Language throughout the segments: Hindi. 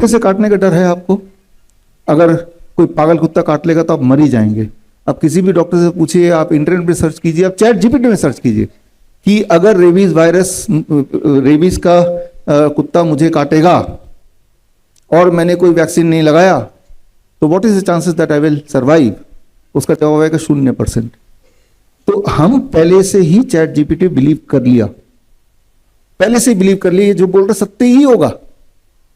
कुत्ते से काटने का डर है आपको? अगर कोई पागल कुत्ता काट लेगा तो आप मर ही जाएंगे। आप किसी भी डॉक्टर से पूछिए, आप इंटरनेट पे सर्च कीजिए, आप चैट जीपीटी में सर्च कीजिए कि अगर रेबीज वायरस, रेबीज का कुत्ता मुझे काटेगा और मैंने कोई वैक्सीन नहीं लगाया तो what is the chances that I will survive? उसका जवाब आएगा 0%। तो हम पहले से ही चैट जीपीटी बिलीव कर लिया, पहले से बिलीव कर लिया, जो बोल रहा सत्य ही होगा,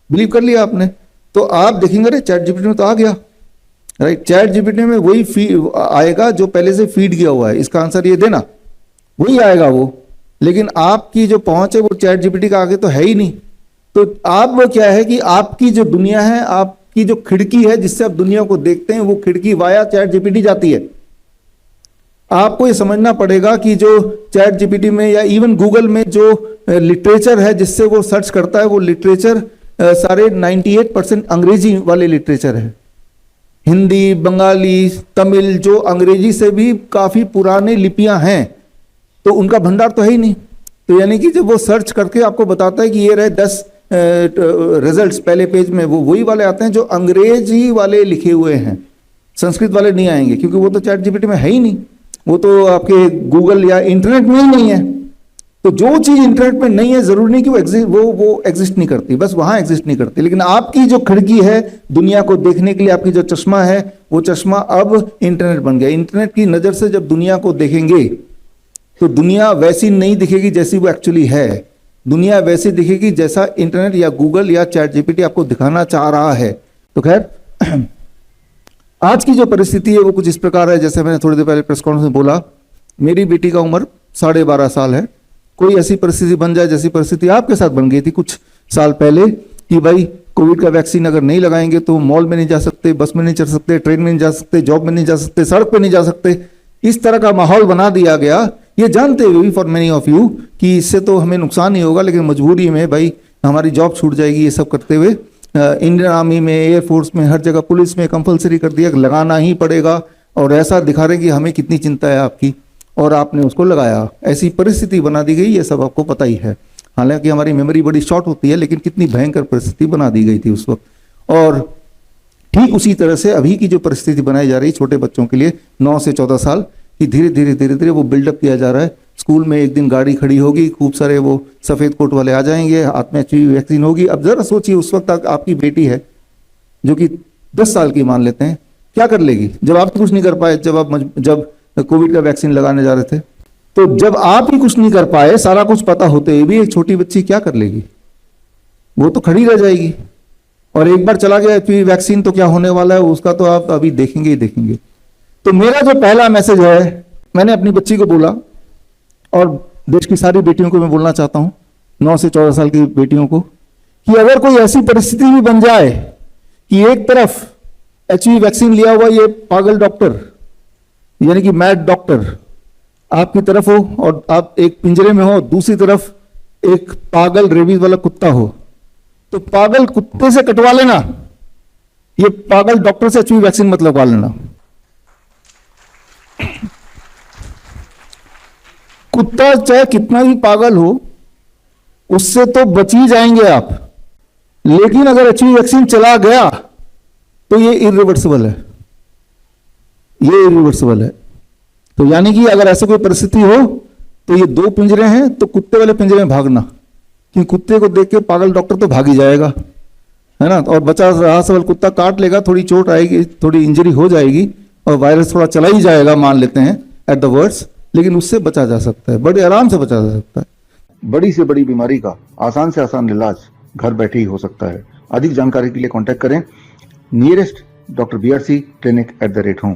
बिलीव कर लिया आपने। तो आप देखेंगे अरे चैट जीपीटी में तो आ गया, राइट? चैट जीपीटी में वही आएगा जो पहले से फीड किया हुआ है, इसका आंसर ये देना, वही आएगा वो। लेकिन आपकी जो पहुंच है वो चैट जीपीटी का आगे तो है ही नहीं। तो आप वो क्या है कि आपकी जो दुनिया है, आपकी जो खिड़की है जिससे आप दुनिया को देखते हैं, वो खिड़की वाया चैट जीपीटी जाती है। आपको ये समझना पड़ेगा कि जो चैट जीपीटी में या इवन गूगल में जो लिटरेचर है जिससे वो सर्च करता है, वो लिटरेचर सारे 98% अंग्रेजी वाले लिटरेचर है। हिंदी, बंगाली, तमिल, जो अंग्रेजी से भी काफी पुराने लिपियां हैं, तो उनका भंडार तो है ही नहीं। तो यानी कि जब वो सर्च करके आपको बताता है कि ये रहे 10 रिजल्ट्स पहले पेज में, वो वही वाले आते हैं जो अंग्रेजी वाले लिखे हुए हैं, संस्कृत वाले नहीं आएंगे, क्योंकि वो तो चैट जीपीटी में है ही नहीं, वो तो आपके गूगल या इंटरनेट में ही नहीं है। तो जो चीज इंटरनेट में नहीं है जरूरी नहीं कि वो एग्जिस्ट नहीं करती, बस वहां एग्जिस्ट नहीं करती। लेकिन आपकी जो खिड़की है दुनिया को देखने के लिए, आपकी जो चश्मा है, वो चश्मा अब इंटरनेट बन गया। इंटरनेट की नजर से जब दुनिया को देखेंगे तो दुनिया वैसी नहीं दिखेगी जैसी वो एक्चुअली है। दुनिया वैसी दिखेगी जैसा इंटरनेट या गूगल या चैट जीपीटी आपको दिखाना चाह रहा है। तो खैर, आज की जो परिस्थिति है वो कुछ इस प्रकार है, जैसे मैंने थोड़ी देर पहले प्रेस कॉन्फ्रेंस में बोला, मेरी बेटी का उम्र 12.5 साल है। कोई ऐसी परिस्थिति बन जाए जैसी परिस्थिति आपके साथ बन गई थी कुछ साल पहले, कि भाई कोविड का वैक्सीन अगर नहीं लगाएंगे तो मॉल में नहीं जा सकते, बस में नहीं चढ़ सकते, ट्रेन में नहीं जा सकते, जॉब में नहीं जा सकते, सड़क पे नहीं जा सकते, इस तरह का माहौल बना दिया गया, ये जानते हुए फॉर मेनी ऑफ यू कि इससे तो हमें नुकसान ही होगा, लेकिन मजबूरी में भाई हमारी जॉब छूट जाएगी, ये सब करते हुए इंडियन आर्मी में, एयरफोर्स में, हर जगह पुलिस में कंपलसरी कर दिया, लगाना ही पड़ेगा। और ऐसा दिखा रहे कि हमें कितनी चिंता है आपकी, और आपने उसको लगाया। ऐसी परिस्थिति बना दी गई, ये सब आपको पता ही है। हालांकि हमारी मेमोरी बड़ी शॉर्ट होती है, लेकिन कितनी भयंकर परिस्थिति बना दी गई थी उस वक्त। और ठीक उसी तरह से अभी की जो परिस्थिति बनाई जा रही है छोटे बच्चों के लिए 9 से 14 साल की, धीरे धीरे वो बिल्डअप किया जा रहा है। स्कूल में एक दिन गाड़ी खड़ी होगी, खूब सारे वो सफेद कोट वाले आ जाएंगे, हाथ में एचपीवी वैक्सीन होगी। अब जरा सोचिए, उस वक्त तक आपकी बेटी है जो कि 10 साल की मान लेते हैं, क्या कर लेगी? जब आप कुछ नहीं कर पाए, जब कोविड का वैक्सीन लगाने जा रहे थे, तो जब आप ही कुछ नहीं कर पाए, सारा कुछ पता होते हुए भी एक छोटी बच्ची क्या कर लेगी? वो तो खड़ी रह जाएगी। और एक बार चला गया एचपीवी वैक्सीन तो क्या होने वाला है उसका तो आप अभी देखेंगे ही देखेंगे। तो मेरा जो पहला मैसेज है, मैंने अपनी बच्ची को बोला, और देश की सारी बेटियों को मैं बोलना चाहता हूं, 9 से 14 साल की बेटियों को, कि अगर कोई ऐसी परिस्थिति भी बन जाए कि एक तरफ एचपीवी वैक्सीन लिया हुआ ये पागल डॉक्टर, यानी कि मैड डॉक्टर आपकी तरफ हो, और आप एक पिंजरे में हो, दूसरी तरफ एक पागल रेबीज वाला कुत्ता हो, तो पागल कुत्ते से कटवा लेना, ये पागल डॉक्टर से एचपीवी वैक्सीन मत लगवा लेना। कुत्ता चाहे कितना भी पागल हो, उससे तो बच ही जाएंगे आप, लेकिन अगर एचपीवी वैक्सीन चला गया तो ये इरिवर्सिबल है, ये इरिवर्सिबल है। तो यानी कि अगर ऐसी कोई परिस्थिति हो तो ये 2 पिंजरे हैं, तो कुत्ते वाले पिंजरे में भागना, क्योंकि कुत्ते को देख के पागल डॉक्टर तो भाग ही जाएगा, है ना। और बचा रहा सवाल, कुत्ता काट लेगा, थोड़ी चोट आएगी, थोड़ी इंजरी हो जाएगी, और वायरस थोड़ा चला ही जाएगा मान लेते हैं एट द वर्स्ट, लेकिन उससे बचा जा सकता है, बड़े आराम से बचा जा सकता है। बड़ी से बड़ी बीमारी का आसान से आसान इलाज घर बैठे ही हो सकता है। अधिक जानकारी के लिए कॉन्टैक्ट करें nearest doctor BRC clinic @home।